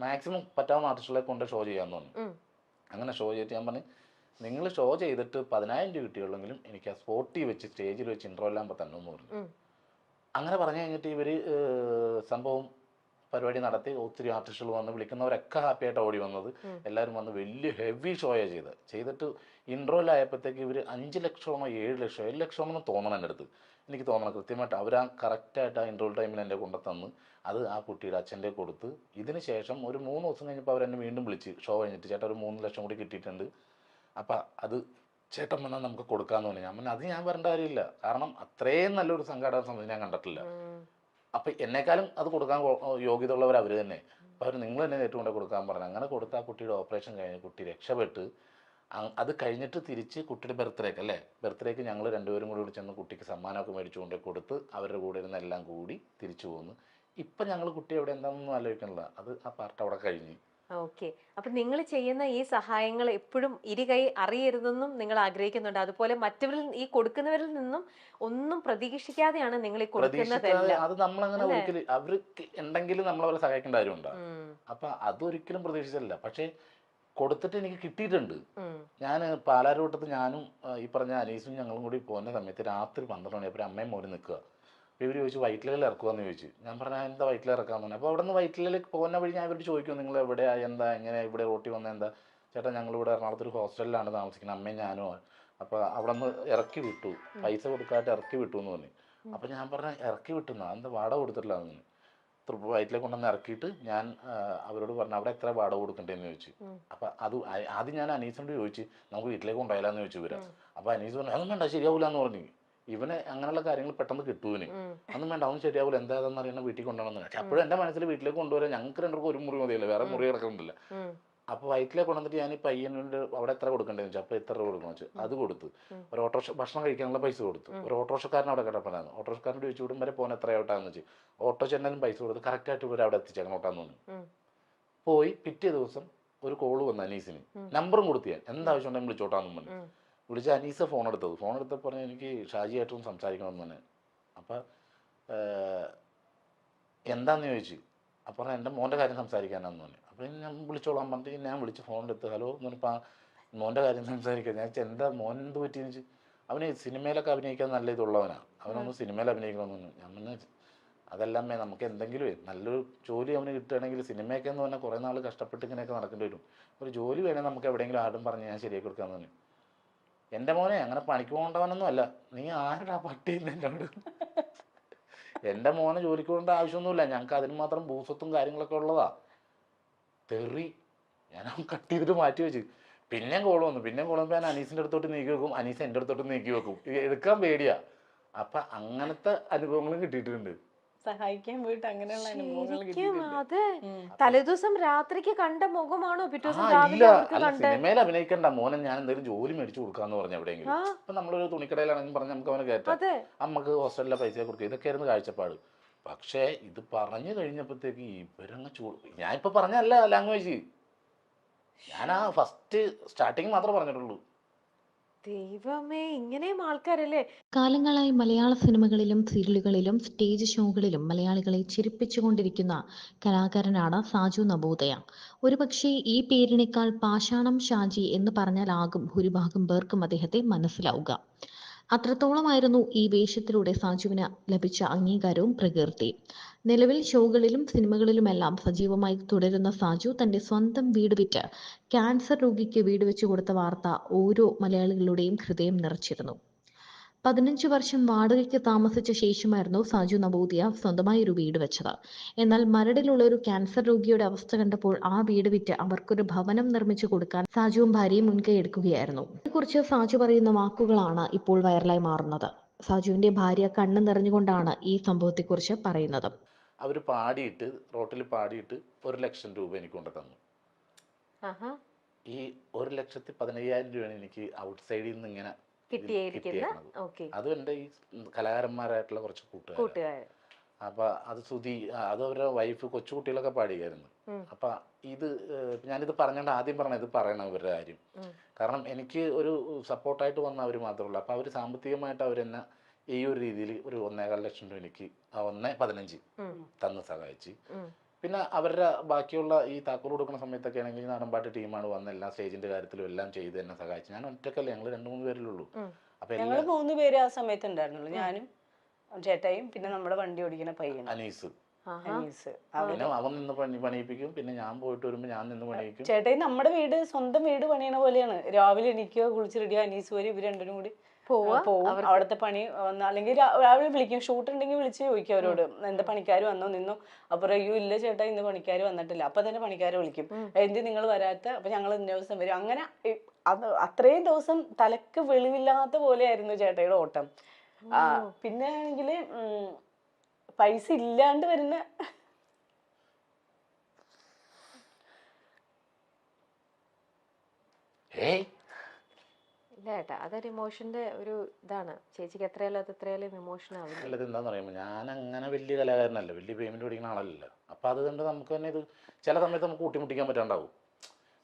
Maximum പറ്റാവുന്ന ആർട്ടിസ്റ്റുകളെ കൊണ്ട് show ചെയ്യാമെന്ന് പറഞ്ഞു. അങ്ങനെ ഷോ ചെയ്തിട്ട് ഞാൻ പറഞ്ഞു, നിങ്ങൾ ഷോ ചെയ്തിട്ട് 10,000 രൂപ കിട്ടിയുള്ളെങ്കിലും എനിക്ക് ആ സ്പോട്ടിൽ വെച്ച് സ്റ്റേജിൽ വെച്ച് ഇൻട്രോ എല്ലാം തന്നെ എന്ന് പറഞ്ഞു. അങ്ങനെ പറഞ്ഞു കഴിഞ്ഞിട്ട് ഇവർ സംഭവം പരിപാടി നടത്തി. ഒത്തിരി ആർട്ടിസ്റ്റുകൾ വന്ന്, വിളിക്കുന്നവരൊക്കെ ഹാപ്പി ആയിട്ട് ഓടി വന്നത്. എല്ലാവരും വന്ന് വലിയ ഹെവി ഷോയാണ് ചെയ്തിട്ട് ഇൻട്രോയിലായപ്പോഴത്തേക്ക് ഇവർ 5 ലക്ഷമോ 7 ലക്ഷമോ 7 ലക്ഷമെന്ന് തോന്നണം എൻ്റെ അടുത്ത്. എനിക്ക് തോന്നണം കൃത്യമായിട്ട്. അവർ ആ കറക്റ്റായിട്ട് ആ ഇൻട്രോൾ ടൈമിൽ എൻ്റെ കൊണ്ട് തന്ന് അത് ആ കുട്ടിയുടെ അച്ഛൻ്റെ കൊടുത്ത്. ഇതിന് ശേഷം ഒരു 3 ദിവസം കഴിഞ്ഞപ്പോൾ അവരെന്നെ വീണ്ടും വിളിച്ച് ഷോ കഴിഞ്ഞിട്ട്, ചേട്ടാ ഒരു 3 ലക്ഷം കൂടി കിട്ടിയിട്ടുണ്ട്, അപ്പം അത് ചേട്ടൻ വന്നാൽ നമുക്ക് കൊടുക്കാമെന്ന് പറഞ്ഞു. ഞാൻ പറഞ്ഞു അത് ഞാൻ വരേണ്ട കാര്യമില്ല, കാരണം അത്രയും നല്ലൊരു സംഘാടക സമിതി ഞാൻ കണ്ടിട്ടില്ല. അപ്പം എന്നെക്കാളും അത് കൊടുക്കാൻ യോഗ്യതയുള്ളവർ അവർ തന്നെ. അപ്പോൾ അവർ നിങ്ങൾ തന്നെ ഏറ്റവും കൊണ്ട് കൊടുക്കാൻ പറഞ്ഞു. അങ്ങനെ കൊടുത്ത് ആ കുട്ടിയുടെ ഓപ്പറേഷൻ കഴിഞ്ഞ് കുട്ടി രക്ഷപ്പെട്ട്. അത് കഴിഞ്ഞിട്ട് തിരിച്ച് കുട്ടിയുടെ ബർത്ത്ഡേക്ക് ഞങ്ങൾ രണ്ടുപേരും കൂടി ചെന്ന് കുട്ടിക്ക് സമ്മാനമൊക്കെ മേടിച്ചു കൊണ്ട് കൊടുത്ത് അവരുടെ കൂടെ ഇരുന്ന് എല്ലാം കൂടി തിരിച്ചു പോന്നു. ഇപ്പം ഞങ്ങൾ കുട്ടി എവിടെ എന്താണെന്നൊന്നും ആലോചിക്കണില്ല. അത് ആ പാർട്ട് അവിടെ കഴിഞ്ഞു. ഓക്കെ. അപ്പൊ നിങ്ങൾ ചെയ്യുന്ന ഈ സഹായങ്ങൾ എപ്പോഴും ഇരുകൈ അറിയരുതെന്നും നിങ്ങൾ ആഗ്രഹിക്കുന്നുണ്ട്. അതുപോലെ മറ്റവരിൽ ഈ കൊടുക്കുന്നവരിൽ നിന്നും ഒന്നും പ്രതീക്ഷിക്കാതെയാണ് നിങ്ങൾ ഈ കൊടുക്കുന്നതെല്ലാം. അത് നമ്മളങ്ങനെ ഒരിക്കലും അവർക്ക് ഉണ്ടെങ്കിലും നമ്മളവരെ സഹായിക്കേണ്ട കാര്യമുണ്ടോ? അപ്പൊ അതൊരിക്കലും പ്രതീക്ഷിച്ചില്ല. പക്ഷേ കൊടുത്തിട്ട് എനിക്ക് കിട്ടിയിട്ടുണ്ട്. ഞാൻ പാലാരോട്ടത്ത് ഞാനും ഈ പറഞ്ഞ അനീസും ഞങ്ങളും കൂടി പോകുന്ന സമയത്ത് രാത്രി 12 മണിയപ്പോൾ അമ്മയും മോനും നിൽക്കുക. അപ്പോൾ ഇവർ ചോദിച്ചു വൈറ്റിലയിൽ ഇറക്കുമെന്ന് ചോദിച്ചു. ഞാൻ പറഞ്ഞാൽ എന്താ വൈറ്റില ഇറക്കാമെന്ന് പറഞ്ഞു. അപ്പോൾ അവിടെ നിന്ന് വൈറ്റിലേക്ക് പോകുന്ന വഴി ഞാൻ ഇവരോട് ചോദിക്കും, നിങ്ങൾ എവിടെയാ, എന്താ, എങ്ങനെ ഇവിടെ റോട്ടി വന്ന എന്താ? ചേട്ടാ ഞങ്ങളിവിടെ എറണാകുളത്തൊരു ഹോസ്റ്റലിലാണ് താമസിക്കുന്നത്, അമ്മയും ഞാനും. അപ്പോൾ അവിടെ നിന്ന് ഇറക്കി വിട്ടു, പൈസ കൊടുക്കാതെ ഇറക്കി വിട്ടു എന്ന് പറഞ്ഞു. അപ്പോൾ ഞാൻ പറഞ്ഞ ഇറക്കി വിട്ടുന്ന എന്താ വാടക കൊടുത്തിട്ടില്ല എന്ന്. വയറ്റിലേക്ക് കൊണ്ടുവന്ന് ഇറക്കിയിട്ട് ഞാൻ അവരോട് പറഞ്ഞു അവിടെ എത്ര വാടക കൊടുക്കണ്ടേന്ന് ചോദിച്ചു. അപ്പം അത് ആദ്യം ഞാൻ അനീസിനോട് ചോദിച്ചു നമുക്ക് വീട്ടിലേക്ക് കൊണ്ടുപോയാലെന്ന് ചോദിച്ചു ഇവരാ. അപ്പോൾ അനീസ് പറഞ്ഞു അതൊന്നും വേണ്ട ശരിയാവില്ല എന്ന് പറഞ്ഞു. ഇവനെ അങ്ങനെയുള്ള കാര്യങ്ങൾ പെട്ടെന്ന് കിട്ടുവിന്. അതൊന്നും വേണ്ട, അവൻ ശരിയാവില്ല, എന്താണെന്ന് അറിയണം, വീട്ടിൽ കൊണ്ടുപോകണമെന്ന്. പക്ഷെ അപ്പോഴും എൻ്റെ മനസ്സിൽ വീട്ടിലേക്ക് കൊണ്ടുവരാൻ ഞങ്ങൾക്ക് രണ്ടുപേർക്കും ഒരു മുറി മതിയല്ലോ, വേറെ മുറി കിടക്കുന്നില്ല. അപ്പോൾ വയറ്റിലേക്ക് കൊണ്ടുവന്നിട്ട് ഞാൻ ഈ പയ്യനോട് അവിടെ എത്ര കൊടുക്കണ്ടേന്ന് വെച്ചാൽ അപ്പോൾ എത്ര രൂപ കൊടുക്കണം വെച്ചു. അത് കൊടുത്തു. ഒരു ഓട്ടോറിക്ഷ ഭക്ഷണം കഴിക്കാനുള്ള പൈസ കൊടുത്തു. ഒരു ഓട്ടോറിക്ഷക്കാരൻ അവിടെ കിടപ്പനായിരുന്നു. ഓട്ടോറിക്ഷക്കാരനോട് ചോദിച്ചു ഇവിടം വരെ പോകാൻ എത്രയാവട്ടാന്ന് വെച്ച്. ഓട്ടോ ചെന്നാലും പൈസ കൊടുത്ത് കറക്റ്റായിട്ട് ഇവർ അവിടെ എത്തിച്ചേക്കണം ഓട്ടാന്ന് പറഞ്ഞു. പോയി പിറ്റേ ദിവസം ഒരു കോള് വന്നു അനീസിന്. നമ്പറും കൊടുത്തു. ഞാൻ എന്താവശ്യം ഉണ്ടെങ്കിൽ വിളിച്ചോട്ടാന്ന് പറഞ്ഞു. വിളിച്ച അനീസ് ഫോൺ എടുത്തപ്പോൾ പറഞ്ഞു എനിക്ക് ഷാജിയായിട്ടും സംസാരിക്കണമെന്ന് തന്നെ. അപ്പം എന്താന്ന് ചോദിച്ചു. അപ്പോൾ എൻ്റെ മോൻ്റെ കാര്യം സംസാരിക്കാനാന്ന് പറഞ്ഞു. അപ്പോൾ ഞാൻ വിളിച്ചോളാൻ പറഞ്ഞിട്ട് ഞാൻ വിളിച്ച് ഫോണെടുത്ത് ഹലോ എന്ന് പറഞ്ഞപ്പോൾ മോൻ്റെ കാര്യം സംസാരിക്കുക. ഞാൻ എന്താ മോൻ എന്ത് പറ്റിയെന്ന് വെച്ച്. അവന് സിനിമയിലൊക്കെ അഭിനയിക്കാൻ നല്ല ഇതുള്ളവനാണ്, അവനൊന്ന് സിനിമയിൽ അഭിനയിക്കണമെന്ന് പറഞ്ഞു. ഞാൻ പറഞ്ഞു അതെല്ലാമേ നമുക്ക് എന്തെങ്കിലും നല്ലൊരു ജോലി അവന് കിട്ടുകയാണെങ്കിൽ, സിനിമയൊക്കെ എന്ന് പറഞ്ഞാൽ കുറേ നാൾ കഷ്ടപ്പെട്ട് ഇങ്ങനെയൊക്കെ നടക്കേണ്ടി വരും, ഒരു ജോലി വേണേൽ നമുക്ക് എവിടെയെങ്കിലും ആരും പറഞ്ഞ് ഞാൻ ശരിയാക്കി കൊടുക്കാമെന്ന് പറഞ്ഞു. എൻ്റെ മോനെ അങ്ങനെ പണിക്ക് പോകേണ്ടവനൊന്നും അല്ല, നീ ആരുടെ പട്ടി എന്നോട്. എൻ്റെ മോനെ ജോലിക്ക് പോകേണ്ട ആവശ്യമൊന്നുമില്ല, ഞങ്ങൾക്ക് അതിന് മാത്രം ഭൂസ്വത്തും കാര്യങ്ങളൊക്കെ ഉള്ളതാ. തെറി ഞാൻ കട്ട് ചെയ്തിട്ട് മാറ്റി വെച്ച്. പിന്നെയും കോൾ വന്നപ്പോൾ ഞാൻ അനീസിൻ്റെ അടുത്തോട്ട് നീക്കി വെക്കും, അനീസ് എൻ്റെ അടുത്തോട്ട് നീക്കി വെക്കും, എടുക്കാൻ പേടിയാ. അപ്പം അങ്ങനത്തെ അനുഭവങ്ങളും കിട്ടിയിട്ടുണ്ട്. സഹായിക്കാൻ പോയിട്ട് അങ്ങനെയുള്ള അനുഭവങ്ങൾ അതെ. തലേദിവസം രാത്രിക്ക് കണ്ട മുഖമാണോ പിറ്റേ ദിവസം ഇല്ല അല്ല സിനിമയിൽ അഭിനയിക്കണ്ട മോനെ ഞാൻ എന്തെങ്കിലും ജോലി മേടിച്ചു കൊടുക്കാന്ന് പറഞ്ഞു എവിടെയെങ്കിലും. അപ്പൊ നമ്മളൊരു തുണിക്കടയിലാണെങ്കിൽ പറഞ്ഞ് നമുക്ക് അവനെ കയറ്റാം, നമുക്ക് ഹോസ്റ്റലിലെ പൈസ കൊടുക്കുക, ഇതൊക്കെയായിരുന്നു കാഴ്ചപ്പാട്. പക്ഷേ ഇത് പറഞ്ഞു കഴിഞ്ഞപ്പോഴത്തേക്ക് ഇവരങ്ങ് ഞാനിപ്പോ പറഞ്ഞല്ല ലാംഗ്വേജ്, ഞാൻ ആ ഫസ്റ്റ് സ്റ്റാർട്ടിങ് മാത്രമേ പറഞ്ഞിട്ടുള്ളൂ. ദൈവമേ, ഇങ്ങനെയും ആൾക്കാരല്ലേ. കാലങ്ങളായി മലയാള സിനിമകളിലും സീരിയലുകളിലും സ്റ്റേജ് ഷോകളിലും മലയാളികളെ ചിരിപ്പിച്ചുകൊണ്ടിരിക്കുന്ന കലാകാരനാണ് സാജു നവോദയ. ഒരുപക്ഷെ ഈ പേരിനേക്കാൾ പാഷാണം ഷാജി എന്ന് പറഞ്ഞാലാകും ഭൂരിഭാഗം പേർക്കും അദ്ദേഹത്തെ മനസ്സിലാവുക. അത്രത്തോളമായിരുന്നു ഈ വേഷത്തിലൂടെ സാജുവിന് ലഭിച്ച അംഗീകാരവും പ്രകീർത്തിയും. നിലവിൽ ഷോകളിലും സിനിമകളിലുമെല്ലാം സജീവമായി തുടരുന്ന സാജു തന്റെ സ്വന്തം വീട് വിറ്റ് ക്യാൻസർ രോഗിക്ക് വീട് വെച്ചു കൊടുത്ത വാർത്ത ഓരോ മലയാളികളുടെയും ഹൃദയം നിറച്ചിരുന്നു. 15 വർഷം വാടകയ്ക്ക് താമസിച്ച ശേഷമായിരുന്നു സാജു നവോദയ സ്വന്തമായി ഒരു വീട് വെച്ചത്. എന്നാൽ മരടിലുള്ള ഒരു ക്യാൻസർ രോഗിയുടെ അവസ്ഥ കണ്ടപ്പോൾ ആ വീട് വിറ്റ് അവർക്കൊരു ഭവനം നിർമ്മിച്ചു കൊടുക്കാൻ സാജുവും ഭാര്യയും മുൻകൈ എടുക്കുകയായിരുന്നു. ഇതിനെക്കുറിച്ച് സാജു പറയുന്ന വാക്കുകളാണ് ഇപ്പോൾ വൈറലായി മാറുന്നത്. സാജുവിന്റെ ഭാര്യ കണ്ണു നിറഞ്ഞുകൊണ്ടാണ് ഈ സംഭവത്തെക്കുറിച്ച് പറയുന്നത്. അവർ പാടിയിട്ട് റോട്ടിൽ പാടിയിട്ട് 1 ലക്ഷം രൂപ എനിക്ക് കൊണ്ട് തന്നു. ഈ 1,15,000 രൂപയാണ് എനിക്ക് ഔട്ട് സൈഡിൽ നിന്ന് ഇങ്ങനെ കിട്ടിയത്. അതും എൻ്റെ ഈ കലാകാരന്മാരായിട്ടുള്ള കുറച്ച് കൂട്ടുകാർ. അപ്പൊ അത് സുധി, അത് അവരുടെ വൈഫ്, കൊച്ചുകുട്ടികളൊക്കെ പാടിയായിരുന്നു. അപ്പൊ ഇത് ഞാനിത് പറഞ്ഞോണ്ട് ആദ്യം ഇത് പറയണം ഇവരുടെ കാര്യം. കാരണം എനിക്ക് ഒരു സപ്പോർട്ടായിട്ട് വന്ന അവർ മാത്രമേ ഉള്ളൂ. അപ്പൊ അവർ സാമ്പത്തികമായിട്ട് അവരെന്നെ ഈ ഒരു രീതിയിൽ ഒരു 1,15,000 രൂപ എനിക്ക് 1,15,000 തന്ന് സഹായിച്ച്. പിന്നെ അവരുടെ ബാക്കിയുള്ള ഈ താക്കോൽ കൊടുക്കുന്ന സമയത്തൊക്കെ ആണെങ്കിൽ നാടൻപാട്ട് ടീമാണ് വന്ന് എല്ലാ സ്റ്റേജിന്റെ കാര്യത്തിലും എല്ലാം ചെയ്ത് എന്നെ സഹായിച്ചു. ഞാൻ ഒറ്റക്കല്ലേ, ഞങ്ങൾ 2-3 പേരിലുള്ളൂ. അപ്പൊ ഞങ്ങൾ 3 പേര് ആ സമയത്ത് ഉണ്ടായിരുന്നുള്ളൂ. ഞാനും ചേട്ടായും പിന്നെ നമ്മുടെ വണ്ടി ഓടിക്കുന്ന പയ്യനും അനീസ് അനീസ്. പിന്നെ അവൻ നിന്ന് പണിയിപ്പിക്കും, പിന്നെ ഞാൻ പോയിട്ട് വരുമ്പോ ഞാൻ നിന്ന് പണിയിക്കും. ചേട്ടായി നമ്മുടെ വീട് സ്വന്തം വീട് പണിയണ പോലെയാണ്. രാവിലെ എണീക്കോ, കുളിച്ച് റെഡിയോ, അനീസ് വരും, ഇവർ രണ്ടും കൂടി പോവും. അവിടുത്തെ പണി വന്ന അല്ലെങ്കിൽ രാവിലെ വിളിക്കും, ഷൂട്ട് ഉണ്ടെങ്കിൽ വിളിച്ച് ചോദിക്കും അവരോട് എന്താ പണിക്കാർ വന്നോ നിന്നോ. അപ്പൊ അയ്യോ ഇല്ല ചേട്ടാ ഇന്ന് പണിക്കാർ വന്നിട്ടില്ല. അപ്പൊ തന്നെ പണിക്കാരെ വിളിക്കും, എന്ത് നിങ്ങൾ വരാത്ത, അപ്പൊ ഞങ്ങൾ ഇന്ന ദിവസം വരും. അങ്ങനെ അത് അത്രയും ദിവസം തലക്ക് വെളിവില്ലാത്ത പോലെയായിരുന്നു ചേട്ടായിയുടെ ഓട്ടം. പിന്നെ ആണെങ്കില് പൈസ ഇല്ലാണ്ട് വരുന്ന ഇല്ല ഏട്ടാ, അതൊരു ഇമോഷന്റെ ഒരു ഇതാണ്. ചേച്ചിക്ക് എത്രയാലും അത് എത്രയാലും ഇമോഷൻ ആവില്ല. അല്ലത് എന്താന്ന് പറയുമ്പോൾ ഞാൻ അങ്ങനെ വലിയ കലാകാരനല്ല, വലിയ പേയ്മെന്റ് മേടിക്കുന്ന ആളല്ല. അപ്പൊ അത് കണ്ട് നമുക്ക് തന്നെ ഇത് ചില സമയത്ത് നമുക്ക് കൂട്ടിമുട്ടിക്കാൻ പറ്റാണ്ടാവും.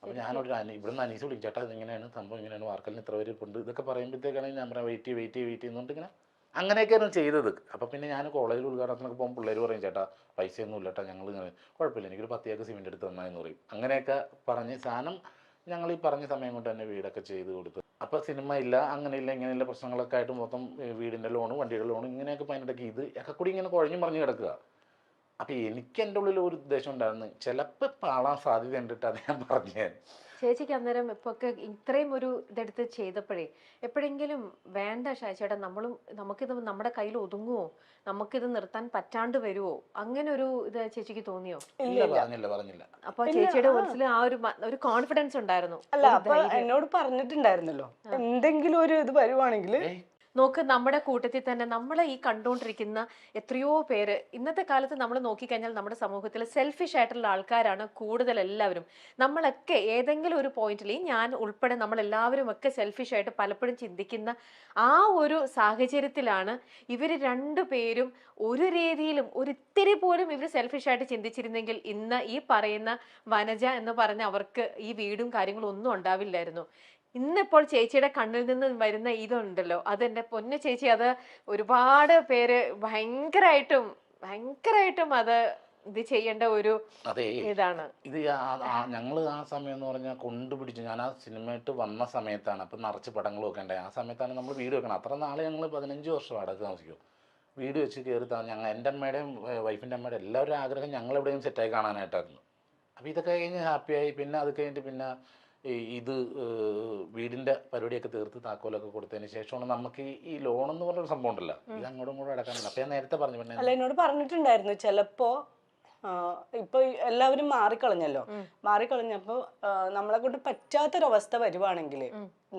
അപ്പൊ ഞാനൊരു ഇവിടുന്ന് അനീസ് വിളിക്കും, ചേട്ടാ ഇതിങ്ങനെയാണ് സംഭവം, ഇങ്ങനെയാണ് വാർക്കലിന് ഇത്ര പേര് ഉണ്ട്, ഇതൊക്കെ പറയുമ്പോഴത്തേക്കാണെങ്കിൽ ഞാൻ പറയാം വെയിറ്റ് ചെയ്യുന്നുണ്ട് ഇങ്ങനെ. അങ്ങനെയൊക്കെയാണ് ചെയ്തത്. അപ്പോൾ പിന്നെ ഞാൻ കോളേജിൽ ഉദ്ഘാടനത്തിനൊക്കെ പോകുമ്പോൾ പിള്ളേർ പറയും, ചേട്ടാ പൈസയൊന്നും ഇല്ലട്ടാ, ഞങ്ങൾ ഇങ്ങനെ കുഴപ്പമില്ല എനിക്കൊരു 10 ഏക്കർ സിമെന്റ് എടുത്ത് തന്നായെന്ന് പറയും. അങ്ങനെയൊക്കെ പറഞ്ഞ് സാധനം ഞങ്ങൾ ഈ പറഞ്ഞ സമയം കൊണ്ട് തന്നെ വീടൊക്കെ ചെയ്ത് കൊടുത്തു. അപ്പോൾ സിനിമ ഇല്ല, അങ്ങനെയില്ല, ഇങ്ങനെയുള്ള പ്രശ്നങ്ങളൊക്കെ ആയിട്ട് മൊത്തം വീടിൻ്റെ ലോണ്, വണ്ടിയുടെ ലോണ്, ഇങ്ങനെയൊക്കെ പതിനെട്ടൊക്കെ ഇത് ഒക്കെ കൂടി ഇങ്ങനെ കുഴഞ്ഞു മറിഞ്ഞ് കിടക്കുക. അപ്പോൾ എനിക്ക് എൻ്റെ ഉള്ളിൽ ഒരു ഉദ്ദേശം ഉണ്ടായിരുന്നു, ചിലപ്പോൾ പാളാൻ സാധ്യത ഉണ്ടിട്ട് അത് ഞാൻ പറഞ്ഞു. ചേച്ചിക്ക് അന്നേരം ഇപ്പൊ ഒക്കെ ഇത്രയും ഒരു ഇതെടുത്ത് ചെയ്തപ്പോഴേ എപ്പോഴെങ്കിലും വേണ്ട ചേട്ടാ നമുക്കിത് നമ്മുടെ കയ്യിൽ ഒതുങ്ങുമോ, നമുക്കിത് നിർത്താൻ പറ്റാണ്ട് വരുമോ, അങ്ങനെ ഒരു ഇത് ചേച്ചിക്ക് തോന്നിയോ? പറഞ്ഞില്ല. അപ്പൊ ചേച്ചിയുടെ മനസ്സിൽ ആ ഒരു കോൺഫിഡൻസ് ഉണ്ടായിരുന്നു. അല്ല, അപ്പൊ എന്നോട് പറഞ്ഞിട്ടുണ്ടായിരുന്നല്ലോ എന്തെങ്കിലും ഒരു ഇത് വരുവാണെങ്കിൽ. നോക്ക്, നമ്മുടെ കൂട്ടത്തിൽ തന്നെ നമ്മൾ ഈ കണ്ടുകൊണ്ടിരിക്കുന്ന എത്രയോ പേര് ഇന്നത്തെ കാലത്ത് നമ്മൾ നോക്കിക്കഴിഞ്ഞാൽ നമ്മുടെ സമൂഹത്തിൽ സെൽഫിഷ് ആയിട്ടുള്ള ആൾക്കാരാണ് കൂടുതൽ എല്ലാവരും. നമ്മളൊക്കെ ഏതെങ്കിലും ഒരു പോയിന്റിൽ, ഞാൻ ഉൾപ്പെടെ നമ്മളെല്ലാവരും ഒക്കെ സെൽഫിഷ് ആയിട്ട് പലപ്പോഴും ചിന്തിക്കുന്ന ആ ഒരു സാഹചര്യത്തിലാണ് ഇവർ രണ്ടുപേരും ഒരു രീതിയിലും ഒരിത്തിരി പോലും ഇവർ സെൽഫിഷ് ആയിട്ട് ചിന്തിച്ചിരുന്നെങ്കിൽ ഇന്ന് ഈ പറയുന്ന വനജ എന്ന് പറഞ്ഞ അവർക്ക് ഈ വീടും കാര്യങ്ങളും ഒന്നും ഉണ്ടാവില്ലായിരുന്നു. ഇന്നിപ്പോൾ ചേച്ചിയുടെ കണ്ണിൽ നിന്ന് വരുന്ന ഇതുണ്ടല്ലോ, അതെന്റെ പൊന്നു ചേച്ചി, അത് ഒരുപാട് പേര് ഭയങ്കരമായിട്ടും അത് ഇത് ചെയ്യേണ്ട ഒരു ഇതാണ്. ഇത് ഞങ്ങൾ ആ സമയം എന്ന് പറഞ്ഞാൽ കൊണ്ടുപിടിച്ചു. ഞാൻ ആ സിനിമയായിട്ട് വന്ന സമയത്താണ്, അപ്പം നിറച്ച് പടങ്ങളും ഒക്കെ ഉണ്ടായി. ആ സമയത്താണ് നമ്മൾ വീട് വെക്കണം. അത്ര നാളെ ഞങ്ങൾ 15 വർഷം അടക്ക് താമസിക്കും. വീട് വെച്ച് കയറി എൻ്റെ അമ്മയുടെയും വൈഫിൻ്റെ അമ്മയുടെ എല്ലാവരും ആഗ്രഹം ഞങ്ങൾ എവിടെയും സെറ്റായി കാണാനായിട്ടായിരുന്നു. അപ്പോൾ ഇതൊക്കെ കഴിഞ്ഞ് ഹാപ്പിയായി. പിന്നെ അത് കഴിഞ്ഞിട്ട് പിന്നെ ഇത് വീടിൻ്റെ പരിപാടിയൊക്കെ തീർത്ത് താക്കോലൊക്കെ കൊടുത്തതിന് ശേഷമാണ് നമുക്ക് ഈ ലോൺ എന്ന് പറഞ്ഞൊരു സംഭവം ഉണ്ടല്ലോ, ഇത് അങ്ങോട്ടും ഇങ്ങോട്ടും അടക്കാനില്ല. അപ്പം ഞാൻ നേരത്തെ പറഞ്ഞു. പിന്നെ അല്ല, എന്നോട് പറഞ്ഞിട്ടുണ്ടായിരുന്നു ചിലപ്പോ ഇപ്പൊ എല്ലാവരും മാറിക്കളഞ്ഞപ്പോ നമ്മളെ കൊണ്ട് പറ്റാത്തൊരവസ്ഥ വരുവാണെങ്കിൽ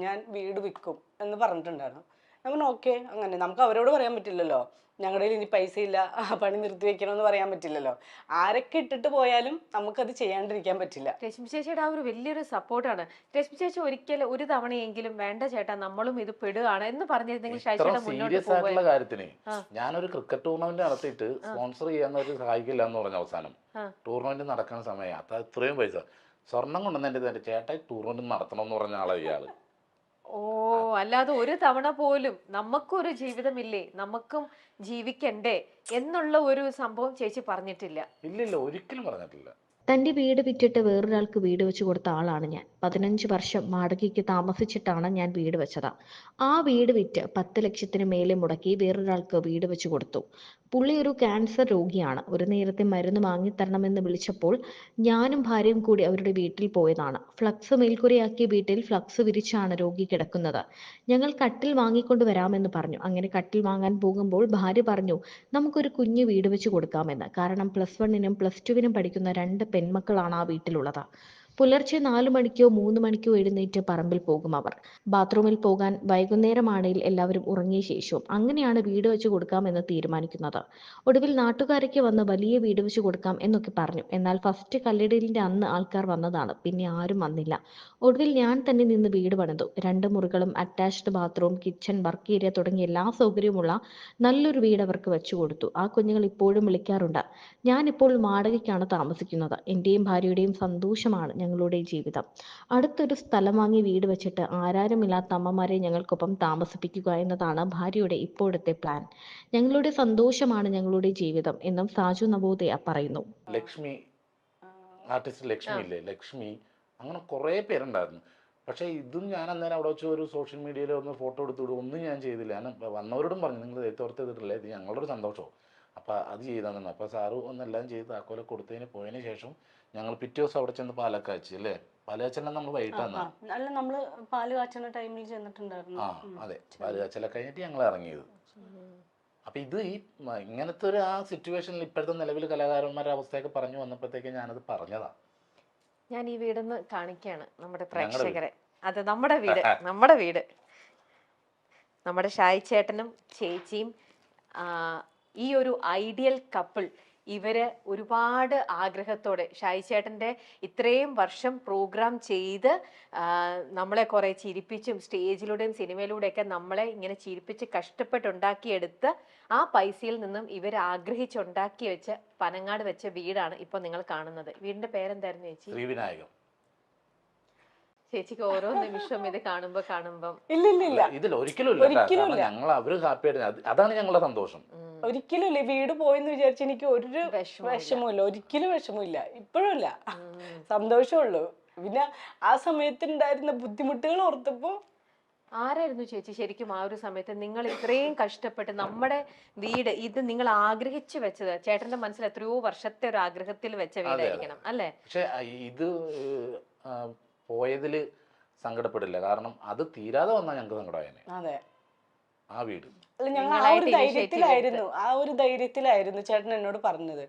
ഞാൻ വീട് വിൽക്കും എന്ന് പറഞ്ഞിട്ടുണ്ടായിരുന്നു. ഞാൻ പറഞ്ഞു ഓക്കെ, അങ്ങനെ നമുക്ക് അവരോട് പറയാൻ പറ്റില്ലല്ലോ, ഞങ്ങളുടെ കയ്യിൽ ഇനി പൈസ ഇല്ല, പണി നിർത്തി വെക്കണമെന്ന് പറയാൻ പറ്റില്ലല്ലോ. ആരൊക്കെ ഇട്ടിട്ട് പോയാലും നമുക്കത് ചെയ്യാണ്ടിരിക്കാൻ പറ്റില്ല. രശ്മി ചേച്ചിയുടെ ആ ഒരു വലിയൊരു സപ്പോർട്ടാണ്. രശ്മി ചേച്ചി ഒരിക്കലും ഒരു തവണയെങ്കിലും വേണ്ട ചേട്ടാ നമ്മളും ഇത് പെടുകയാണ് എന്ന് പറഞ്ഞിരുന്നെങ്കിൽ സീരിയസ് ആയിട്ടുള്ള കാര്യത്തിന് ഞാനൊരു ക്രിക്കറ്റ് ടൂർണമെന്റ് നടത്തിയിട്ട് സ്പോൺസർ ചെയ്യാന്നൊരു സഹായിക്കില്ല എന്ന് പറഞ്ഞ അവസാനം ടൂർണമെന്റ് നടക്കുന്ന സമയം അത് ഇത്രയും പൈസ സ്വർണം കൊണ്ടുവന്നെ ചേട്ടായി ടൂർണമെന്റ് നടത്തണം എന്ന് പറഞ്ഞ ആളാണ് ഇയാള്. അല്ലാതെ ഒരു തവണ പോലും നമുക്കൊരു ജീവിതമില്ലേ, നമുക്കും ജീവിക്കണ്ടേ എന്നുള്ള ഒരു സംഭവം ചേച്ചി പറഞ്ഞിട്ടില്ല. ഇല്ല, ഒരിക്കലും പറഞ്ഞിട്ടില്ല. തൻ്റെ വീട് വിറ്റിട്ട് വേറൊരാൾക്ക് വീട് വെച്ച് കൊടുത്ത ആളാണ് ഞാൻ. 15 വർഷം വാടകയ്ക്ക് താമസിച്ചിട്ടാണ് ഞാൻ വീട് വെച്ചത്. ആ വീട് വിറ്റ് 10 ലക്ഷത്തിന് മേലെ മുടക്കി വേറൊരാൾക്ക് വീട് വെച്ച് കൊടുത്തു. പുള്ളി ഒരു ക്യാൻസർ രോഗിയാണ്. ഒരു നേരത്തെ മരുന്ന് വാങ്ങിത്തരണമെന്ന് വിളിച്ചപ്പോൾ ഞാനും ഭാര്യയും കൂടി അവരുടെ വീട്ടിൽ പോയതാണ്. ഫ്ലക്സ് മേൽക്കൂരയാക്കിയ വീട്ടിൽ ഫ്ലക്സ് വിരിച്ചാണ് രോഗി കിടക്കുന്നത്. ഞങ്ങൾ കട്ടിൽ വാങ്ങിക്കൊണ്ട് വരാമെന്ന് പറഞ്ഞു. അങ്ങനെ കട്ടിൽ വാങ്ങാൻ പോകുമ്പോൾ ഭാര്യ പറഞ്ഞു നമുക്കൊരു കുഞ്ഞു വീട് വെച്ച് കൊടുക്കാമെന്ന്. കാരണം +1-നും +2-നും പഠിക്കുന്ന 2 പെൺമക്കളാണ് ആ വീട്ടിലുള്ളത്. പുലർച്ചെ 4 മണിക്കോ 3 മണിക്കോ എഴുന്നേറ്റ് പറമ്പിൽ പോകും അവർ. ബാത്റൂമിൽ പോകാൻ വൈകുന്നേരമാണെങ്കിൽ എല്ലാവരും ഉറങ്ങിയ ശേഷവും. അങ്ങനെയാണ് വീട് വെച്ച് കൊടുക്കാമെന്ന് തീരുമാനിക്കുന്നത്. ഒടുവിൽ നാട്ടുകാരൊക്കെ വന്ന് വലിയ വീട് വെച്ച് കൊടുക്കാം എന്നൊക്കെ പറഞ്ഞു. എന്നാൽ ഫസ്റ്റ് കല്ലിടലിന്റെ അന്ന് ആൾക്കാർ വന്നതാണ്, പിന്നെ ആരും വന്നില്ല. ഒടുവിൽ ഞാൻ തന്നെ നിന്ന് വീട് പണിതു. 2 മുറികളും attached bathroom, kitchen, work area തുടങ്ങിയ എല്ലാ സൗകര്യമുള്ള നല്ലൊരു വീട് അവർക്ക് വെച്ചു കൊടുത്തു. ആ കുഞ്ഞുങ്ങൾ ഇപ്പോഴും വിളിക്കാറുണ്ട്. ഞാനിപ്പോൾ വാടകയ്ക്കാണ് താമസിക്കുന്നത്. എൻ്റെയും ഭാര്യയുടെയും സന്തോഷമാണ് ഞങ്ങളുടെ ജീവിതം. അടുത്തൊരു സ്ഥലം വാങ്ങി വീട് വെച്ചിട്ട് ആരാരുമില്ലാത്ത അമ്മമാരെ ഞങ്ങൾക്കൊപ്പം താമസിപ്പിക്കുക എന്നതാണ് ഭാര്യയുടെ ഇപ്പോഴത്തെ പ്ലാൻ. ഞങ്ങളുടെ സന്തോഷമാണ് ഞങ്ങളുടെ ജീവിതം എന്നും സാജു നവോദയ പറയുന്നു. ലക്ഷ്മി, ആർട്ടിസ്റ്റ് ലക്ഷ്മി ഇല്ലേ, ലക്ഷ്മി, അങ്ങനെ കുറേ പേരുണ്ടായിരുന്നു. പക്ഷേ ഇതും ഞാൻ അന്നേരം അവിടെ വെച്ച് ഒരു സോഷ്യൽ മീഡിയയിൽ ഒന്ന് ഫോട്ടോ എടുത്തു വിടും, ഒന്നും ഞാൻ ചെയ്തില്ല. ഞാൻ വന്നവരോടും പറഞ്ഞു, നിങ്ങൾ എഴുത്തോർത്ത് ചെയ്തിട്ടില്ല, ഇത് ഞങ്ങളൊരു സന്തോഷമോ, അപ്പോൾ അത് ചെയ്താൽ. അപ്പോൾ സാറ് ഒന്നെല്ലാം ചെയ്ത് താക്കോലെ കൊടുത്തതിന് പോയതിന് ശേഷം ഞങ്ങൾ പിറ്റേ ദിവസം അവിടെ ചെന്ന് പാലൊക്കെ കാച്ചി അല്ലേ, പാല് കാച്ചെല്ലാം നമ്മൾ വൈകിട്ടാണ്. അല്ല, നമ്മള് പാല് കാച്ചുന്ന ടൈമിൽ ചെന്നിട്ടുണ്ടായിരുന്നു. അതെ, പാല് കാച്ചലൊക്കെ കഴിഞ്ഞിട്ട് ഞങ്ങൾ ഇറങ്ങിയത്. അപ്പം ഇത് ഈ ഇങ്ങനത്തെ ഒരു ആ സിറ്റുവേഷനിൽ ഇപ്പോഴത്തെ നിലവിൽ കലാകാരന്മാരുടെ അവസ്ഥയൊക്കെ പറഞ്ഞു വന്നപ്പോഴത്തേക്ക് ഞാനത് പറഞ്ഞതാ. ഞാൻ ഈ വീടൊന്ന് കാണിക്കുകയാണ് നമ്മുടെ പ്രേക്ഷകരെ. അതെ, നമ്മുടെ വീട്, നമ്മുടെ വീട്, നമ്മുടെ ഷായി ചേട്ടനും ചേച്ചിയും, ഈ ഒരു ഐഡിയൽ കപ്പിൾ. ഇവര് ഒരുപാട് ആഗ്രഹത്തോടെ ഷായി ചേട്ടൻ്റെ ഇത്രയും വർഷം പ്രോഗ്രാം ചെയ്ത് നമ്മളെ കുറേ ചിരിപ്പിച്ചും സ്റ്റേജിലൂടെയും സിനിമയിലൂടെയൊക്കെ നമ്മളെ ഇങ്ങനെ ചിരിപ്പിച്ച് കഷ്ടപ്പെട്ടുണ്ടാക്കിയെടുത്ത് ആ പൈസയിൽ നിന്നും ഇവർ ആഗ്രഹിച്ചുണ്ടാക്കി വെച്ച പനങ്ങാട് വെച്ച വീടാണ് ഇപ്പോൾ നിങ്ങൾ കാണുന്നത്. വീടിന്റെ പേരെന്തായിരുന്നു ചേച്ചി? ശ്രീവിനായകം. ചേച്ചിക്ക് ഓരോ നിമിഷവും ഇത് കാണുമ്പോ ഇല്ല ഇതിൽ ഒരിക്കലും ഞങ്ങൾ അവര് ഹാപ്പിയായിട്ട്, അതാണ് ഞങ്ങളുടെ സന്തോഷം. ഒരിക്കലും ഇല്ല. വീട് പോയെന്ന് വിചാരിച്ച് എനിക്ക് ഒരു വിഷമമില്ല, ഒരിക്കലും വിഷമമില്ല, ഇപ്പോഴും ഇല്ല, സന്തോഷമുള്ളൂ. പിന്നെ ആ സമയത്ത് ഉണ്ടായിരുന്ന ബുദ്ധിമുട്ടുകൾ ഓർത്തപ്പോ. ആരായിരുന്നു ചേച്ചി ശരിക്കും ആ ഒരു സമയത്ത് നിങ്ങൾ ഇത്രയും കഷ്ടപ്പെട്ട് നമ്മുടെ വീട്, ഇത് നിങ്ങൾ ആഗ്രഹിച്ചു വെച്ചത്, ചേട്ടന്റെ മനസ്സിൽ എത്രയോ വർഷത്തെ ഒരു ആഗ്രഹത്തിൽ വെച്ച വീടായിരിക്കണം അല്ലേ? പക്ഷെ ഇത് പോയതില് സങ്കടപ്പെടില്ല, കാരണം അത് തീരാതെ വന്നാൽ ഞങ്ങൾക്ക് സങ്കടമായേനെ. അതെ, ആ വീട് ഞങ്ങൾ ആ ഒരു ധൈര്യത്തിലായിരുന്നു ചേട്ടൻ എന്നോട് പറഞ്ഞത്.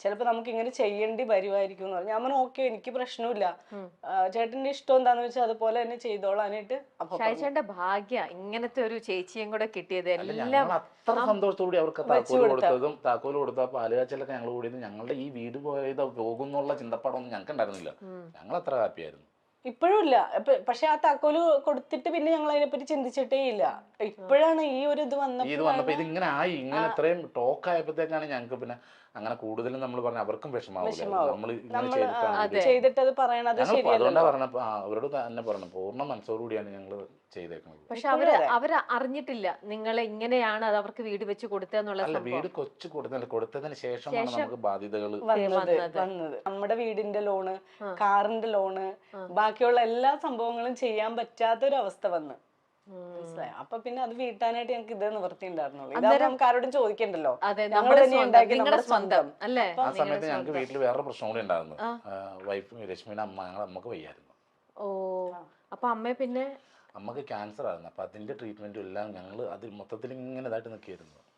ചിലപ്പോ നമുക്ക് ഇങ്ങനെ ചെയ്യേണ്ടി വരുമായിരിക്കും എന്ന് പറഞ്ഞു. ഞാൻ പറഞ്ഞു ഓക്കെ, എനിക്ക് പ്രശ്നമില്ല, ചേട്ടന്റെ ഇഷ്ടം എന്താന്ന് വെച്ചാൽ അതുപോലെ തന്നെ ചെയ്തോളാനായിട്ട്. ചേട്ടന്റെ ഭാഗ്യ ഇങ്ങനത്തെ ഒരു ചേച്ചിയും കൂടെ കിട്ടിയത്. എല്ലാം അത്ര സന്തോഷത്തോടെ അവർക്ക് താക്കോല് കൊടുത്ത പാലുകാച്ചലൊക്കെ ഞങ്ങൾ കൂടിയത്. ഞങ്ങളുടെ ഈ വീട് പോയത് പോകുന്നുള്ള ചിന്തപ്പാടൊന്നും ഞങ്ങൾക്ക് ഉണ്ടായിരുന്നില്ല. ഞങ്ങൾ അത്ര ഹാപ്പിയായിരുന്നു. ഇപ്പോഴും ഇല്ല. പക്ഷെ ആ താക്കോല് കൊടുത്തിട്ട് പിന്നെ ഞങ്ങൾ അതിനെപ്പറ്റി ചിന്തിച്ചിട്ടേ ഇല്ല. ഇപ്പോഴാണ് ഈ ഒരു ഇത് വന്നപ്പോ ഇതിങ്ങനെ ആയി, ഇങ്ങനെ ഇത്രയും ടോക്ക് ആയപ്പോഴത്തേക്കാണ് ഞങ്ങൾക്ക് പിന്നെ അങ്ങനെ കൂടുതലും നമ്മൾ പറഞ്ഞ അവർക്കും വിഷമാവില്ല. ചെയ്തിട്ട് അത് പറയണത് അതുകൊണ്ടാ പറഞ്ഞപ്പോ അവരോട് തന്നെ പറഞ്ഞു, പൂർണ്ണ മനസ്സോടുകൂടിയാണ് ഞങ്ങൾ ചെയ്തേക്കുന്നത്. പക്ഷെ അവര് അറിഞ്ഞിട്ടില്ല നിങ്ങൾ ഇങ്ങനെയാണ് അത് അവർക്ക് വീട് വെച്ച് കൊടുത്തെന്നുള്ള. വീട് കൊച്ചു കൊടുത്തതിന് ശേഷമാണ് നമുക്ക് ബാധ്യതകൾ വന്നത്. നമ്മുടെ വീടിന്റെ ലോണ്, കാറിന്റെ ലോണ്, ബാക്കിയുള്ള എല്ലാ സംഭവങ്ങളും ചെയ്യാൻ പറ്റാത്തൊരവസ്ഥ വന്ന്. മനസ്സിലായി. അപ്പൊ പിന്നെ അത് വീട്ടാനായിട്ട് ഞങ്ങൾക്ക് ഇത് നിവൃത്തി ഉണ്ടായിരുന്നുള്ളൂ. ഇതാവുമ്പോ നമുക്ക് ആരോടും ചോദിക്കണ്ടല്ലോ, ഞങ്ങൾ തന്നെ ഉണ്ടാക്കി നമ്മുടെ സ്വന്തം. ആ സമയത്ത് ഞങ്ങൾക്ക് വീട്ടിൽ വേറെ പ്രശ്നം കൂടി ഉണ്ടായിരുന്നു. വൈഫ് രശ്മിയുടെ അമ്മ, ഞങ്ങളുടെ അമ്മക്ക് വയ്യായിരുന്നു. ഓ, അപ്പൊ അമ്മക്ക് ക്യാൻസർ ആയിരുന്നു. അപ്പൊ അതിന്റെ ട്രീറ്റ്മെന്റും എല്ലാം ഞങ്ങൾ അതിൽ മൊത്തത്തിൽ ഇങ്ങനെ ഇതായിട്ട് നിൽക്കുകയായിരുന്നു.